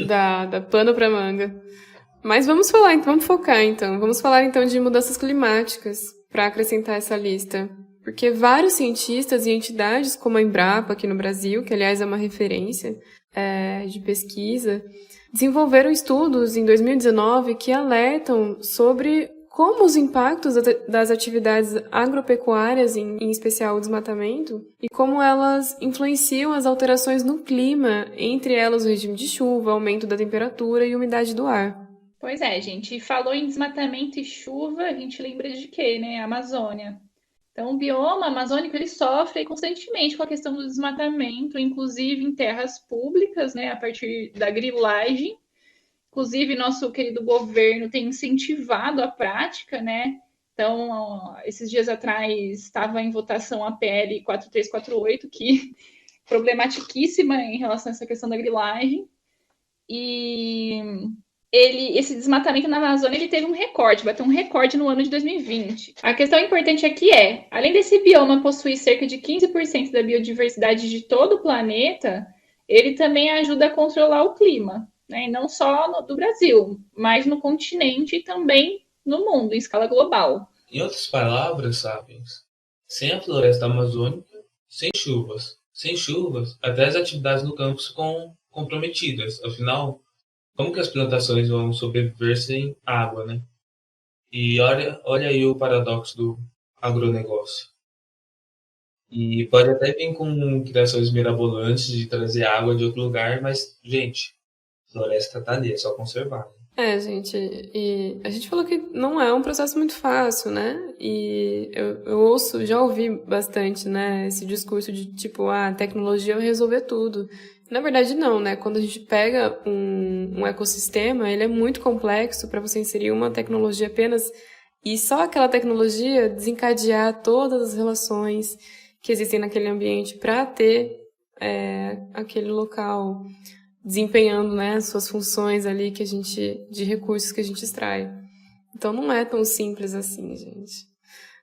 [SPEAKER 1] Dá pano pra manga. Mas vamos focar então. Vamos falar então de mudanças climáticas para acrescentar essa lista. Porque vários cientistas e entidades, como a Embrapa aqui no Brasil, que aliás é uma referência de pesquisa, desenvolveram estudos em 2019 que alertam sobre como os impactos das atividades agropecuárias, em especial o desmatamento, e como elas influenciam as alterações no clima, entre elas o regime de chuva, aumento da temperatura e umidade do ar.
[SPEAKER 5] Pois é, gente. Falou em desmatamento e chuva, a gente lembra de quê, né? A Amazônia. Então, o bioma amazônico, ele sofre constantemente com a questão do desmatamento, inclusive em terras públicas, né? A partir da grilagem. Inclusive, nosso querido governo tem incentivado a prática, né? Então, esses dias atrás estava em votação a PL 4348, que é problematiquíssima em relação a essa questão da grilagem. E esse desmatamento na Amazônia, ele teve um recorde, bateu um recorde no ano de 2020. A questão importante aqui é, além desse bioma possuir cerca de 15% da biodiversidade de todo o planeta, ele também ajuda a controlar o clima. Né? Não só do Brasil, mas no continente e também no mundo, em escala global.
[SPEAKER 3] Em outras palavras, Sapiens, sem a floresta amazônica, sem chuvas. Sem chuvas, até as atividades no campo ficam comprometidas. Afinal, como que as plantações vão sobreviver sem água, né? E olha aí o paradoxo do agronegócio. E pode até vir com criações mirabolantes de trazer água de outro lugar, mas, gente, floresta tá ali, é só conservar.
[SPEAKER 1] Gente, e a gente falou que não é um processo muito fácil, né? E eu já ouvi bastante, né, esse discurso de tipo, a tecnologia vai resolver tudo. Na verdade, não, né? Quando a gente pega um ecossistema, ele é muito complexo para você inserir uma tecnologia apenas e só aquela tecnologia desencadear todas as relações que existem naquele ambiente para ter aquele local desempenhando, né, as suas funções ali de recursos que a gente extrai. Então não é tão simples assim, gente.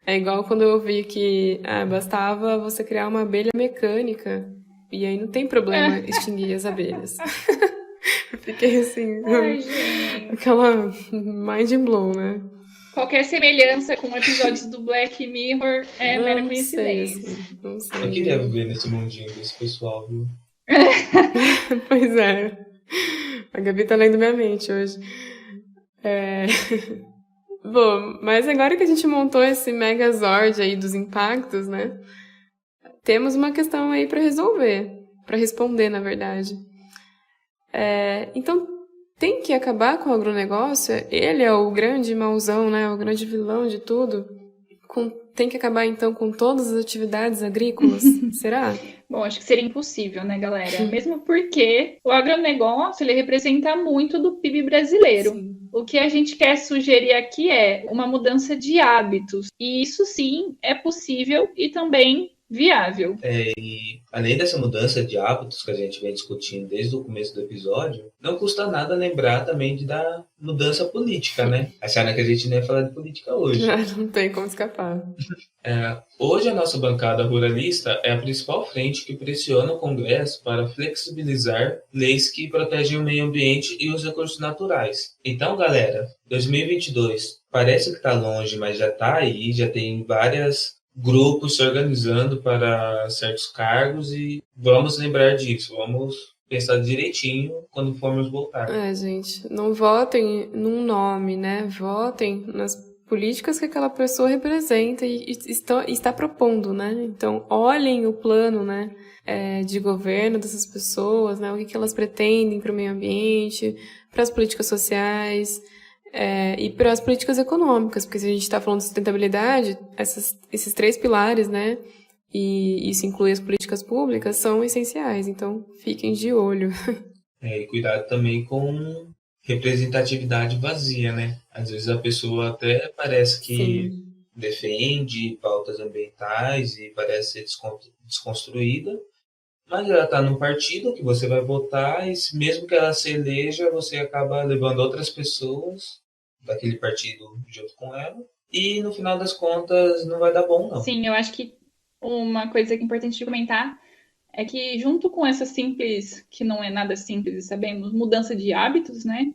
[SPEAKER 1] É igual quando eu ouvi que bastava você criar uma abelha mecânica e aí não tem problema extinguir as abelhas. Eu fiquei assim, aquela mind blow, né?
[SPEAKER 5] Qualquer semelhança com episódios do Black Mirror é mera coincidência.
[SPEAKER 1] Não sei.
[SPEAKER 3] Eu queria viver nesse mundinho desse pessoal, viu?
[SPEAKER 1] Pois é. A Gabi tá lendo minha mente hoje. Bom, mas agora que a gente montou esse megazord aí dos impactos, né? Temos uma questão aí para resolver. Para responder, na verdade. Então, tem que acabar com o agronegócio? Ele é o grande mauzão, né? O grande vilão de tudo? tem que acabar, então, com todas as atividades agrícolas? Será?
[SPEAKER 5] Bom, acho que seria impossível, né, galera? Mesmo porque o agronegócio, ele representa muito do PIB brasileiro.
[SPEAKER 1] Sim.
[SPEAKER 5] O que a gente quer sugerir aqui é uma mudança de hábitos. E isso, sim, é possível e também viável.
[SPEAKER 3] E além dessa mudança de hábitos que a gente vem discutindo desde o começo do episódio, não custa nada lembrar também da mudança política, né? Acharam que a gente não ia falar de política hoje.
[SPEAKER 1] Não tem como escapar.
[SPEAKER 3] Hoje a nossa bancada ruralista é a principal frente que pressiona o Congresso para flexibilizar leis que protegem o meio ambiente e os recursos naturais. Então, galera, 2022 parece que está longe, mas já está aí, já tem vários grupos se organizando para certos cargos e vamos lembrar disso, vamos pensar direitinho quando formos votar.
[SPEAKER 1] Gente, não votem num nome, né? Votem nas políticas que aquela pessoa representa e está propondo, né? Então, olhem o plano, né, de governo dessas pessoas, né? O que elas pretendem para o meio ambiente, para as políticas sociais, e para as políticas econômicas, porque se a gente está falando de sustentabilidade, esses 3 pilares, né, e isso inclui as políticas públicas, são essenciais, então fiquem de olho.
[SPEAKER 3] E cuidado também com representatividade vazia, né? Às vezes a pessoa até parece que defende pautas ambientais e parece ser desconstruída, mas ela está num partido que você vai votar e mesmo que ela se eleja, você acaba levando outras pessoas daquele partido junto com ela e no final das contas não vai dar bom, não.
[SPEAKER 5] Sim, eu acho que uma coisa que é importante de comentar é que junto com essa simples, que não é nada simples e sabemos, mudança de hábitos, né?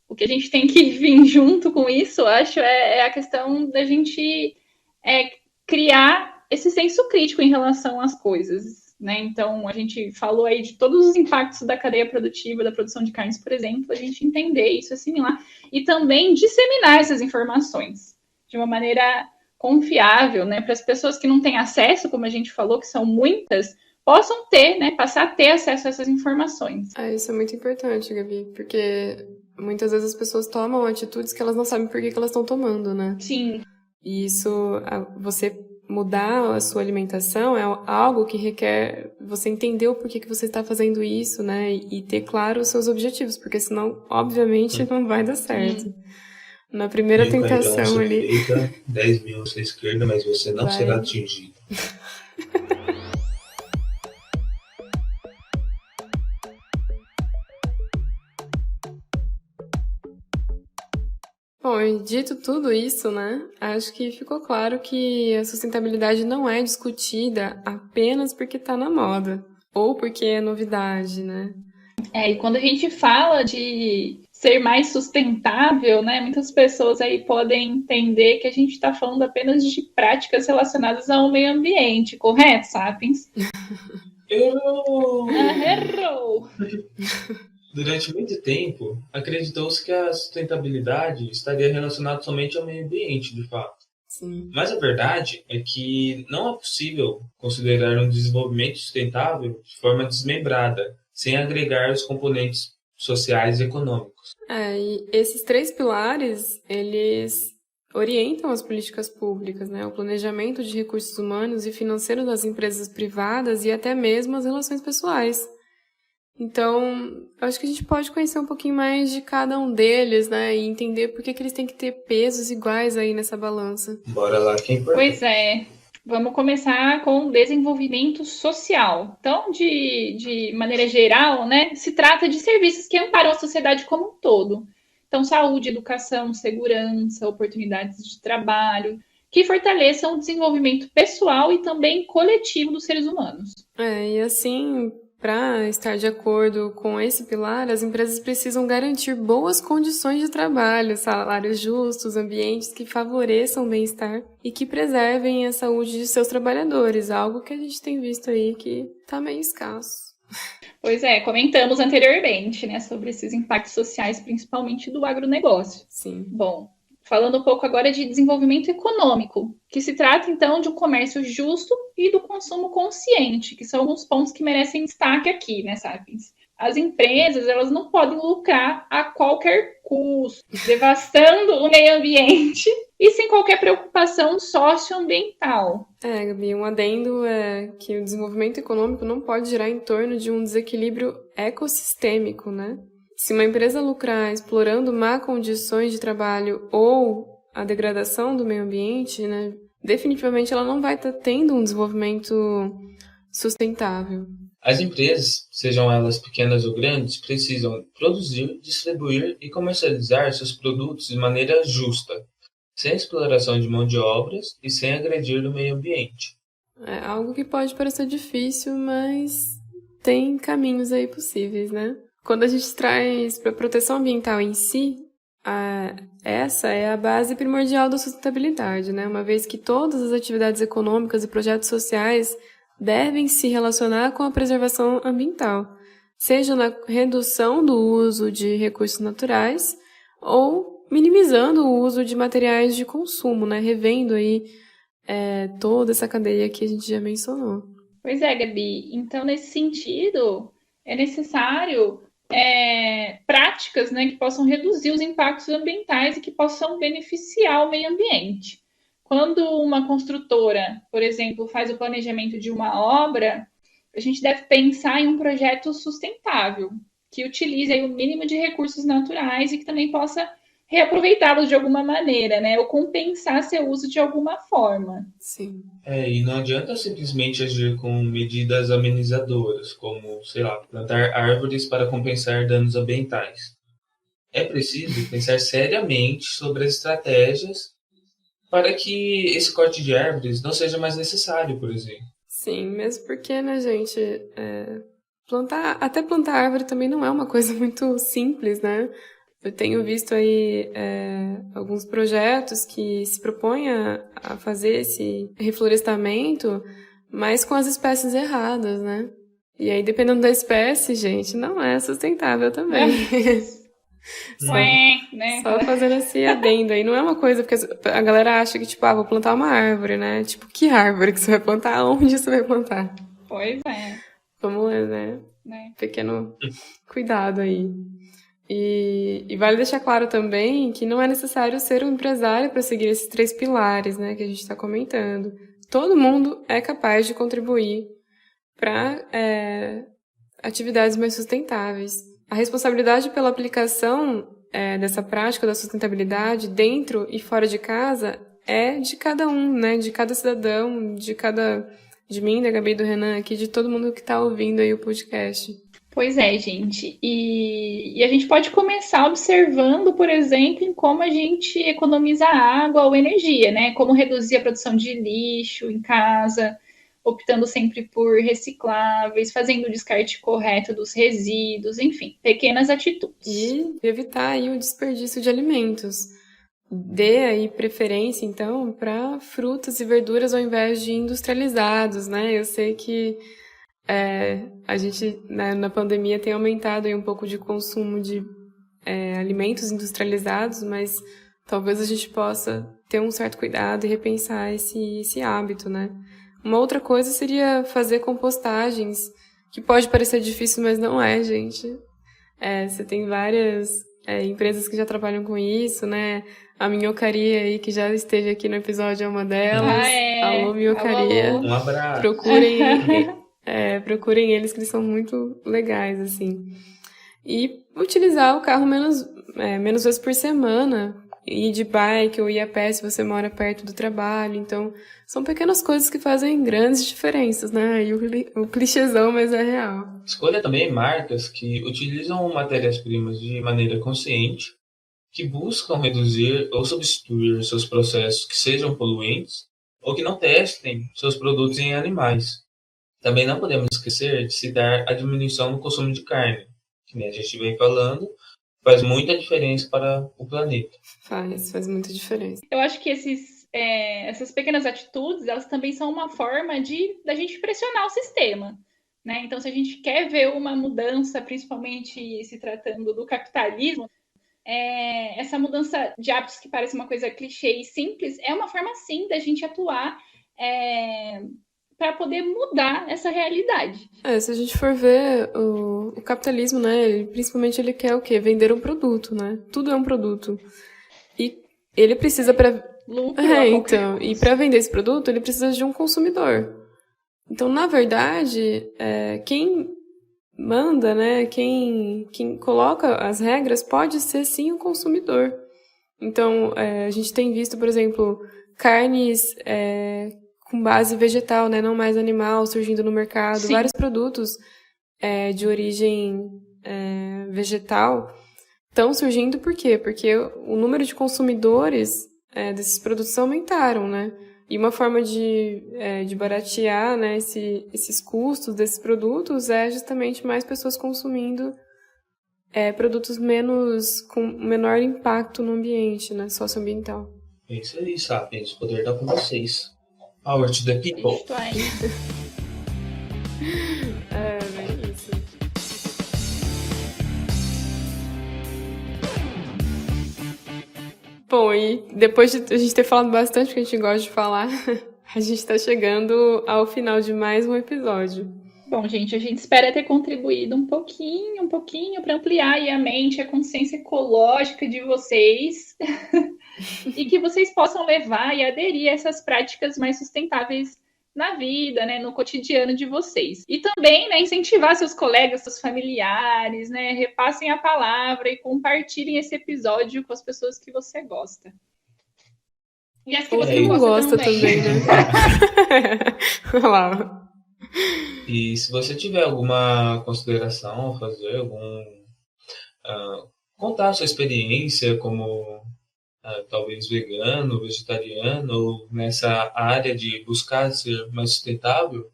[SPEAKER 5] O que a gente tem que vir junto com isso, eu acho, é a questão da gente criar esse senso crítico em relação às coisas. Né? Então, a gente falou aí de todos os impactos da cadeia produtiva, da produção de carnes, por exemplo, a gente entender isso, assimilar e também disseminar essas informações de uma maneira confiável, né? Para as pessoas que não têm acesso, como a gente falou, que são muitas, possam ter, né? Passar a ter acesso a essas informações.
[SPEAKER 1] Isso é muito importante, Gabi, porque muitas vezes as pessoas tomam atitudes que elas não sabem por que elas estão tomando, né?
[SPEAKER 5] Sim.
[SPEAKER 1] E isso, você mudar a sua alimentação é algo que requer você entender o porquê que você está fazendo isso, né? E ter claro os seus objetivos, porque senão, obviamente, não vai dar certo. Na primeira tentação ali...
[SPEAKER 3] 10 mil à sua esquerda, mas você não será atingido.
[SPEAKER 1] Bom, e dito tudo isso, né, acho que ficou claro que a sustentabilidade não é discutida apenas porque está na moda, ou porque é novidade, né?
[SPEAKER 5] E quando a gente fala de ser mais sustentável, né, muitas pessoas aí podem entender que a gente está falando apenas de práticas relacionadas ao meio ambiente, correto, Sapiens?
[SPEAKER 3] Errou!
[SPEAKER 5] Errou!
[SPEAKER 3] Durante muito tempo, acreditou-se que a sustentabilidade estaria relacionada somente ao meio ambiente, de fato.
[SPEAKER 1] Sim.
[SPEAKER 3] Mas a verdade é que não é possível considerar um desenvolvimento sustentável de forma desmembrada, sem agregar os componentes sociais e econômicos.
[SPEAKER 1] E esses 3 pilares, eles orientam as políticas públicas, né? O planejamento de recursos humanos e financeiros das empresas privadas e até mesmo as relações pessoais. Então, acho que a gente pode conhecer um pouquinho mais de cada um deles, né? E entender por que eles têm que ter pesos iguais aí nessa balança.
[SPEAKER 3] Bora lá, quem for.
[SPEAKER 5] Pois é. Vamos começar com o desenvolvimento social. Então, de maneira geral, né, se trata de serviços que amparam a sociedade como um todo. Então, saúde, educação, segurança, oportunidades de trabalho, que fortaleçam o desenvolvimento pessoal e também coletivo dos seres humanos.
[SPEAKER 1] E assim, para estar de acordo com esse pilar, as empresas precisam garantir boas condições de trabalho, salários justos, ambientes que favoreçam o bem-estar e que preservem a saúde de seus trabalhadores, algo que a gente tem visto aí que está meio escasso.
[SPEAKER 5] Pois é, comentamos anteriormente, né, sobre esses impactos sociais, principalmente do agronegócio.
[SPEAKER 1] Sim.
[SPEAKER 5] Bom, falando um pouco agora de desenvolvimento econômico, que se trata, então, de um comércio justo e do consumo consciente, que são alguns pontos que merecem destaque aqui, né, Sapiens? As empresas, elas não podem lucrar a qualquer custo, devastando o meio ambiente e sem qualquer preocupação socioambiental.
[SPEAKER 1] Gabi, um adendo é que o desenvolvimento econômico não pode girar em torno de um desequilíbrio ecossistêmico, né? Se uma empresa lucrar explorando má condições de trabalho ou a degradação do meio ambiente, né, definitivamente ela não vai estar tendo um desenvolvimento sustentável.
[SPEAKER 3] As empresas, sejam elas pequenas ou grandes, precisam produzir, distribuir e comercializar seus produtos de maneira justa, sem exploração de mão de obras e sem agredir o meio ambiente.
[SPEAKER 1] É algo que pode parecer difícil, mas tem caminhos aí possíveis, né? Quando a gente traz para a proteção ambiental em si, essa é a base primordial da sustentabilidade, né? Uma vez que todas as atividades econômicas e projetos sociais devem se relacionar com a preservação ambiental, seja na redução do uso de recursos naturais ou minimizando o uso de materiais de consumo, né? Revendo aí toda essa cadeia que a gente já mencionou.
[SPEAKER 5] Pois é, Gabi. Então, nesse sentido, é necessário práticas, né, que possam reduzir os impactos ambientais e que possam beneficiar o meio ambiente. Quando uma construtora, por exemplo, faz o planejamento de uma obra, a gente deve pensar em um projeto sustentável, que utilize aí o mínimo de recursos naturais e que também possa reaproveitá-los de alguma maneira, né, ou compensar seu uso de alguma forma.
[SPEAKER 1] Sim.
[SPEAKER 3] E não adianta simplesmente agir com medidas amenizadoras, como, sei lá, plantar árvores para compensar danos ambientais. É preciso pensar seriamente sobre as estratégias para que esse corte de árvores não seja mais necessário, por exemplo.
[SPEAKER 1] Sim, mesmo porque, né, gente, plantar árvore também não é uma coisa muito simples, né? Eu tenho visto aí alguns projetos que se propõem a fazer esse reflorestamento, mas com as espécies erradas, né? E aí, dependendo da espécie, gente, não é sustentável também. Só fazendo esse adendo aí. Não é uma coisa, porque a galera acha que, tipo, vou plantar uma árvore, né? Tipo, que árvore que você vai plantar? Onde você vai plantar?
[SPEAKER 5] Pois é.
[SPEAKER 1] Vamos ler, né? Pequeno cuidado aí. E vale deixar claro também que não é necessário ser um empresário para seguir esses 3 pilares, né, que a gente está comentando. Todo mundo é capaz de contribuir para atividades mais sustentáveis. A responsabilidade pela aplicação dessa prática da sustentabilidade dentro e fora de casa é de cada um, né, de cada cidadão, de mim, da Gabi, do Renan aqui, de todo mundo que está ouvindo aí o podcast.
[SPEAKER 5] Pois é, gente. E a gente pode começar observando, por exemplo, em como a gente economiza água ou energia, né? Como reduzir a produção de lixo em casa, optando sempre por recicláveis, fazendo o descarte correto dos resíduos, enfim, pequenas atitudes.
[SPEAKER 1] E evitar aí o desperdício de alimentos. Dê aí preferência, então, para frutas e verduras ao invés de industrializados, né? Eu sei que a gente, na pandemia, tem aumentado aí um pouco de consumo de alimentos industrializados, mas talvez a gente possa ter um certo cuidado e repensar esse hábito, né? Uma outra coisa seria fazer compostagens, que pode parecer difícil, mas não é, gente. Você tem várias empresas que já trabalham com isso, né? A Minhocaria aí, que já esteve aqui no episódio, é uma delas. Alô, Minhocaria.
[SPEAKER 3] Um abraço.
[SPEAKER 1] Procurem eles, que eles são muito legais, assim. E utilizar o carro menos vezes por semana, ir de bike ou ir a pé se você mora perto do trabalho. Então, são pequenas coisas que fazem grandes diferenças, né? E o clichêzão, mas é real.
[SPEAKER 3] Escolha também marcas que utilizam matérias-primas de maneira consciente, que buscam reduzir ou substituir seus processos que sejam poluentes ou que não testem seus produtos em animais. Também não podemos esquecer de citar a diminuição no consumo de carne, que a gente vem falando, faz muita diferença para o planeta.
[SPEAKER 1] Faz muita diferença.
[SPEAKER 5] Eu acho que essas pequenas atitudes, elas também são uma forma da gente pressionar o sistema, né? Então, se a gente quer ver uma mudança, principalmente se tratando do capitalismo, essa mudança de hábitos que parece uma coisa clichê e simples, é uma forma, sim, da gente atuar para poder mudar essa realidade.
[SPEAKER 1] Se a gente for ver o capitalismo, né, principalmente ele quer o quê? Vender um produto, né? Tudo é um produto. E ele precisa
[SPEAKER 5] Lucro,
[SPEAKER 1] então, e para vender esse produto, ele precisa de um consumidor. Então, na verdade, quem manda, né, quem coloca as regras pode ser sim o consumidor. Então, a gente tem visto, por exemplo, carnes com base vegetal, né, não mais animal, surgindo no mercado.
[SPEAKER 5] Sim.
[SPEAKER 1] Vários produtos de origem vegetal estão surgindo por quê? Porque o número de consumidores desses produtos aumentaram, né? E uma forma de baratear, né, esses custos desses produtos é justamente mais pessoas consumindo produtos com menor impacto no ambiente, né, socioambiental.
[SPEAKER 3] É isso aí, Sapiens. O poder tá com vocês. Power to the people.
[SPEAKER 5] Isto aí.
[SPEAKER 1] Bem isso. Bom, e depois de a gente ter falado bastante, porque a gente gosta de falar, a gente está chegando ao final de mais um episódio.
[SPEAKER 5] Bom, gente, a gente espera ter contribuído um pouquinho para ampliar aí a mente, a consciência ecológica de vocês e que vocês possam levar e aderir a essas práticas mais sustentáveis na vida, né, no cotidiano de vocês. E também, né, incentivar seus colegas, seus familiares, né, repassem a palavra e compartilhem esse episódio com as pessoas que você gosta. E as que você não gosta também,
[SPEAKER 1] né? Olha lá.
[SPEAKER 3] E se você tiver alguma consideração a fazer, contar a sua experiência como talvez vegano, vegetariano, ou nessa área de buscar ser mais sustentável,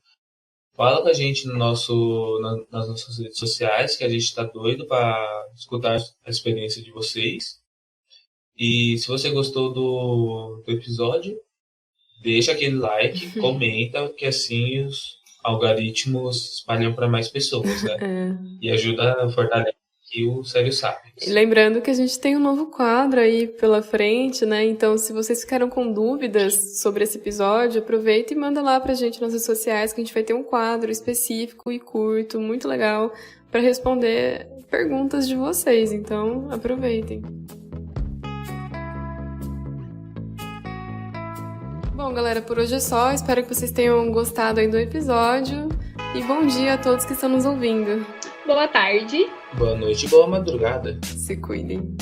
[SPEAKER 3] fala com a gente nas nossas redes sociais, que a gente está doido para escutar a experiência de vocês. E se você gostou do episódio, deixa aquele like, comenta, que assim os algoritmos espalham para mais pessoas, né? E ajuda a fortalecer aqui o Sério Sapiens.
[SPEAKER 1] E lembrando que a gente tem um novo quadro aí pela frente, né? Então, se vocês ficaram com dúvidas sobre esse episódio, aproveita e manda lá pra gente nas redes sociais, que a gente vai ter um quadro específico e curto, muito legal, para responder perguntas de vocês. Então, aproveitem. Bom, galera, por hoje é só. Espero que vocês tenham gostado aí do episódio. E bom dia a todos que estão nos ouvindo.
[SPEAKER 5] Boa tarde.
[SPEAKER 3] Boa noite e boa madrugada.
[SPEAKER 1] Se cuidem.